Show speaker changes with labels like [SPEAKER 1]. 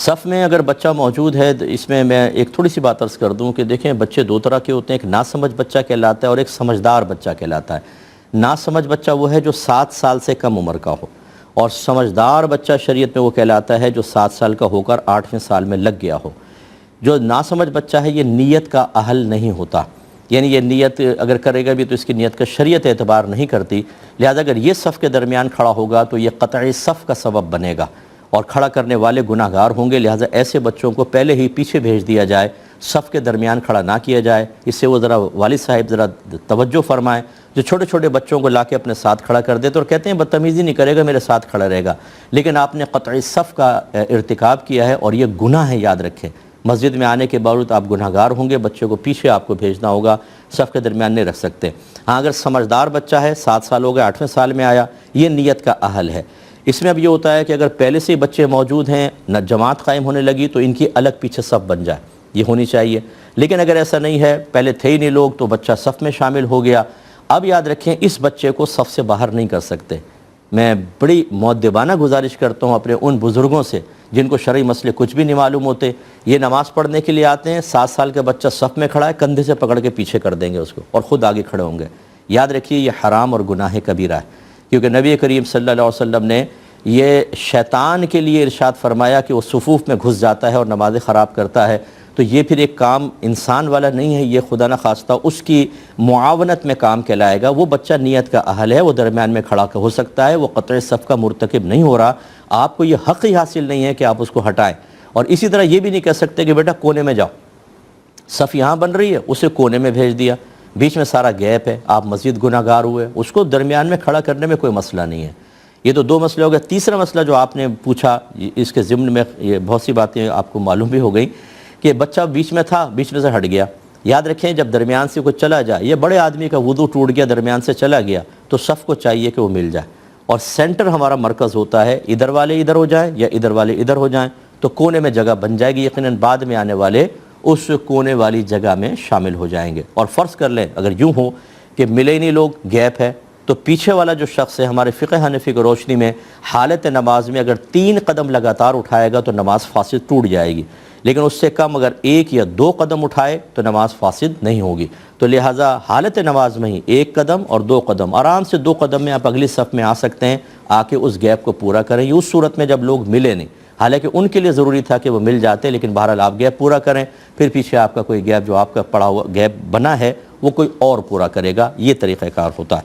[SPEAKER 1] صف میں اگر بچہ موجود ہے تو اس میں ایک تھوڑی سی بات عرض کر دوں کہ دیکھیں بچے دو طرح کے ہوتے ہیں، ایک ناسمجھ بچہ کہلاتا ہے اور ایک سمجھدار بچہ کہلاتا ہے۔ ناسمجھ بچہ وہ ہے جو 7 سال سے کم عمر کا ہو، اور سمجھدار بچہ شریعت میں وہ کہلاتا ہے جو 7 سال کا ہو کر 8ویں سال میں لگ گیا ہو۔ جو ناسمجھ بچہ ہے یہ نیت کا اہل نہیں ہوتا، یعنی یہ نیت اگر کرے گا بھی تو اس کی نیت کا شریعت اعتبار نہیں کرتی، لہذا اگر یہ صف کے درمیان کھڑا ہوگا تو یہ قطعی صف کا سبب بنے گا اور کھڑا کرنے والے گناہ گار ہوں گے، لہذا ایسے بچوں کو پہلے ہی پیچھے بھیج دیا جائے، صف کے درمیان کھڑا نہ کیا جائے۔ اس سے وہ ذرا والد صاحب ذرا توجہ فرمائیں، جو چھوٹے چھوٹے بچوں کو لا کے اپنے ساتھ کھڑا کر دیتے اور کہتے ہیں بدتمیزی نہیں کرے گا، میرے ساتھ کھڑا رہے گا، لیکن آپ نے قطعی صف کا ارتکاب کیا ہے اور یہ گناہ ہے، یاد رکھیں۔ مسجد میں آنے کے باوجود آپ گناہ گار ہوں گے، بچے کو پیچھے آپ کو بھیجنا ہوگا، صف کے درمیان نہیں رکھ سکتے۔ ہاں اگر سمجھدار بچہ ہے، 7 سال ہو گئے، 8ویں سال میں آیا، یہ نیت کا اہل ہے۔ اس میں اب یہ ہوتا ہے کہ اگر پہلے سے ہی بچے موجود ہیں، نہ جماعت قائم ہونے لگی تو ان کی الگ پیچھے صف بن جائے، یہ ہونی چاہیے۔ لیکن اگر ایسا نہیں ہے، پہلے تھے ہی نہیں لوگ تو بچہ صف میں شامل ہو گیا، اب یاد رکھیں اس بچے کو صف سے باہر نہیں کر سکتے۔ میں بڑی مؤدبانہ گزارش کرتا ہوں اپنے ان بزرگوں سے جن کو شرعی مسئلے کچھ بھی نہیں معلوم ہوتے، یہ نماز پڑھنے کے لیے آتے ہیں، 7 سال کا بچہ صف میں کھڑا ہے، کندھے سے پکڑ کے پیچھے کر دیں گے اس کو اور خود آگے کھڑے ہوں گے۔ یاد رکھیے یہ حرام اور گناہ کبیرہ ہے، کیونکہ نبی کریم صلی اللہ علیہ وسلم نے یہ شیطان کے لیے ارشاد فرمایا کہ وہ صفوف میں گھس جاتا ہے اور نمازیں خراب کرتا ہے، تو یہ پھر ایک کام انسان والا نہیں ہے، یہ خدا نہ خواستہ اس کی معاونت میں کام کہلائے گا۔ وہ بچہ نیت کا اہل ہے، وہ درمیان میں کھڑا ہو سکتا ہے، وہ قطع صف کا مرتکب نہیں ہو رہا، آپ کو یہ حق ہی حاصل نہیں ہے کہ آپ اس کو ہٹائیں۔ اور اسی طرح یہ بھی نہیں کہہ سکتے کہ بیٹا کونے میں جاؤ، صف یہاں بن رہی ہے، اسے کونے میں بھیج دیا، بیچ میں سارا گیپ ہے، آپ مزید گناہ گار ہوئے، اس کو درمیان میں کھڑا کرنے میں کوئی مسئلہ نہیں ہے۔ یہ تو 2 مسئلے ہو گئے۔ تیسرا مسئلہ جو آپ نے پوچھا، اس کے ضمن میں یہ بہت سی باتیں آپ کو معلوم بھی ہو گئیں کہ بچہ بیچ میں تھا، بیچ میں سے ہٹ گیا۔ یاد رکھیں جب درمیان سے کوئی چلا جائے، یہ بڑے آدمی کا وضو ٹوٹ گیا، درمیان سے چلا گیا، تو صف کو چاہیے کہ وہ مل جائے، اور سینٹر ہمارا مرکز ہوتا ہے، ادھر والے ادھر ہو جائیں یا ادھر والے ادھر ہو جائیں تو کونے میں جگہ بن جائے گی، یقیناً بعد میں آنے والے اس کونے والی جگہ میں شامل ہو جائیں گے۔ اور فرض کر لیں اگر یوں ہو کہ ملے نہیں لوگ، گیپ ہے، تو پیچھے والا جو شخص ہے ہمارے فقہ حنفی کی روشنی میں حالت نماز میں اگر 3 قدم لگاتار اٹھائے گا تو نماز فاسد ٹوٹ جائے گی، لیکن اس سے کم اگر 1 یا 2 قدم اٹھائے تو نماز فاسد نہیں ہوگی۔ تو لہٰذا حالت نماز میں ہی 1 قدم اور 2 قدم، آرام سے 2 قدم میں آپ اگلی صف میں آ سکتے ہیں، آ کے اس گیپ کو پورا کریں۔ یہ اس صورت میں جب لوگ ملے نہیں، حالانکہ ان کے لیے ضروری تھا کہ وہ مل جاتے، لیکن بہرحال آپ گیپ پورا کریں، پھر پیچھے آپ کا کوئی گیپ جو آپ کا پڑا ہوا گیپ بنا ہے وہ کوئی اور پورا کرے گا، یہ طریقہ کار ہوتا ہے۔